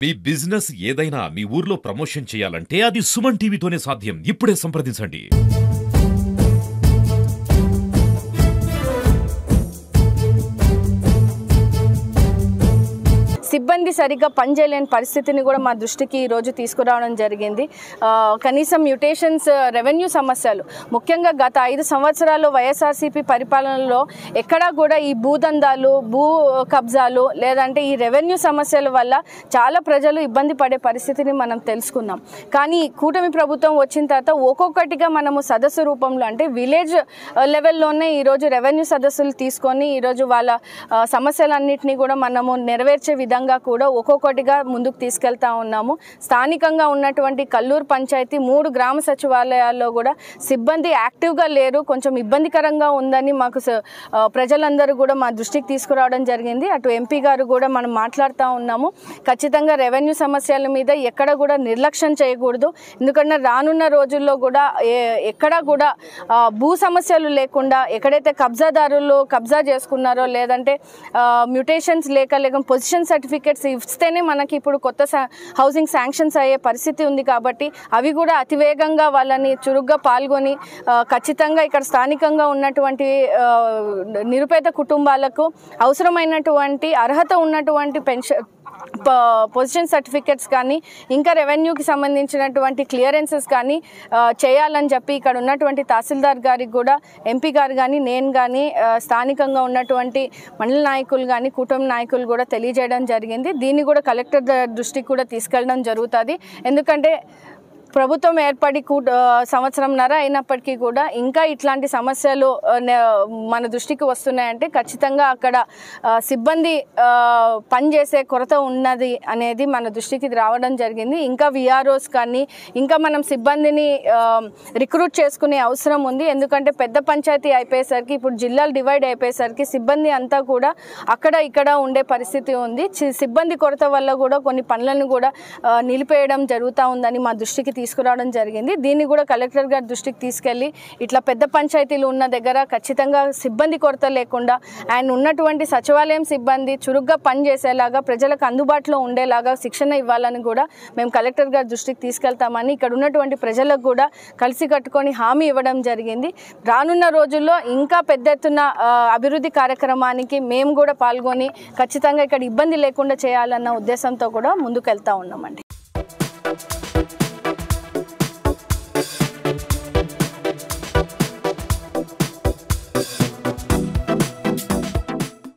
మీ business ఏదైనా మీ ఊర్లో promotion చేయాలంటే అది సుమన్ టీవీతోనే సాధ్యం. ఇప్పుడే సంప్రదించండి. సిబ్బంది సరిగ్గా పనిచేయలేని పరిస్థితిని కూడా మా దృష్టికి ఈరోజు తీసుకురావడం జరిగింది. కనీసం మ్యూటేషన్స్, రెవెన్యూ సమస్యలు, ముఖ్యంగా గత 5 సంవత్సరాల్లో వైఎస్ఆర్సీపీ పరిపాలనలో ఎక్కడా కూడా ఈ భూదందాలు, భూ కబ్జాలు లేదంటే ఈ రెవెన్యూ సమస్యల వల్ల చాలా ప్రజలు ఇబ్బంది పడే పరిస్థితిని మనం తెలుసుకున్నాం. కానీ కూటమి ప్రభుత్వం వచ్చిన తర్వాత ఒక్కొక్కటిగా మనము సదస్సు రూపంలో అంటే విలేజ్ లెవెల్లోనే ఈరోజు రెవెన్యూ సదస్సులు తీసుకొని ఈరోజు వాళ్ళ సమస్యలన్నింటినీ కూడా మనము నెరవేర్చే విధంగా కూడా ఒక్కొక్కటిగా ముందుకు తీసుకెళ్తా ఉన్నాము. స్థానికంగా ఉన్నటువంటి కల్లూరు పంచాయతీ 3 గ్రామ సచివాలయాల్లో కూడా సిబ్బంది యాక్టివ్గా లేరు, కొంచెం ఇబ్బందికరంగా ఉందని మాకు ప్రజలందరూ కూడా మా దృష్టికి తీసుకురావడం జరిగింది. అటు ఎంపీ గారు కూడా మనం మాట్లాడుతూ ఉన్నాము. ఖచ్చితంగా రెవెన్యూ సమస్యల మీద ఎక్కడ కూడా నిర్లక్ష్యం చేయకూడదు. ఎందుకంటే రానున్న రోజుల్లో కూడా ఎక్కడా కూడా భూ సమస్యలు లేకుండా ఎక్కడైతే కబ్జాదారులు కబ్జా చేసుకున్నారో లేదంటే మ్యూటేషన్స్ లేక పొజిషన్ సర్టిఫికేట్స్ ఇస్తేనే మనకి ఇప్పుడు కొత్త హౌసింగ్ శాంక్షన్స్ అయ్యే పరిస్థితి ఉంది. కాబట్టి అవి కూడా అతివేగంగా వాళ్ళని చురుగ్గా పాల్గొని ఖచ్చితంగా ఇక్కడ స్థానికంగా ఉన్నటువంటి నిరుపేద కుటుంబాలకు అవసరమైనటువంటి అర్హత ఉన్నటువంటి పొజిషన్ సర్టిఫికేట్స్ కానీ ఇంకా రెవెన్యూకి సంబంధించినటువంటి క్లియరెన్సెస్ కానీ చేయాలని చెప్పి ఇక్కడ ఉన్నటువంటి తహసీల్దార్ గారికి కూడా ఎంపీ గారు కానీ నేను కానీ స్థానికంగా ఉన్నటువంటి మండల నాయకులు కానీ కూటమి నాయకులు కూడా తెలియజేయడం జరిగింది. దీన్ని కూడా కలెక్టర్ దృష్టికి కూడా తీసుకెళ్ళడం జరుగుతుంది. ఎందుకంటే ప్రభుత్వం ఏర్పడి సంవత్సరంన్నర అయినప్పటికీ కూడా ఇంకా ఇట్లాంటి సమస్యలు మన దృష్టికి వస్తున్నాయంటే ఖచ్చితంగా అక్కడ సిబ్బంది పనిచేసే కొరత ఉన్నది అనేది మన దృష్టికి రావడం జరిగింది. ఇంకా విఆర్ఓస్ కానీ ఇంకా మనం సిబ్బందిని రిక్రూట్ చేసుకునే అవసరం ఉంది. ఎందుకంటే పెద్ద పంచాయతీ అయిపోయేసరికి ఇప్పుడు జిల్లాలు డివైడ్ అయిపోయేసరికి సిబ్బంది అంతా కూడా అక్కడ ఇక్కడ ఉండే పరిస్థితి ఉంది. సిబ్బంది కొరత వల్ల కూడా కొన్ని పనులను కూడా నిలిపేయడం జరుగుతూ ఉందని మా దృష్టికి తీసుకురావడం జరిగింది. దీన్ని కూడా కలెక్టర్ గారి దృష్టికి తీసుకెళ్లి ఇట్లా పెద్ద పంచాయతీలు ఉన్న దగ్గర ఖచ్చితంగా సిబ్బంది కొరత లేకుండా అండ్ ఉన్నటువంటి సచివాలయం సిబ్బంది చురుగ్గా పనిచేసేలాగా ప్రజలకు అందుబాటులో ఉండేలాగా శిక్షణ ఇవ్వాలని కూడా మేము కలెక్టర్ గారి దృష్టికి తీసుకెళ్తామని ఇక్కడ ఉన్నటువంటి ప్రజలకు కూడా కలిసి కట్టుకొని హామీ ఇవ్వడం జరిగింది. రానున్న రోజుల్లో ఇంకా పెద్ద ఎత్తున అభివృద్ధి కార్యక్రమానికి మేము కూడా పాల్గొని ఖచ్చితంగా ఇక్కడ ఇబ్బంది లేకుండా చేయాలన్న ఉద్దేశంతో కూడా ముందుకు వెళ్తా ఉన్నామండి.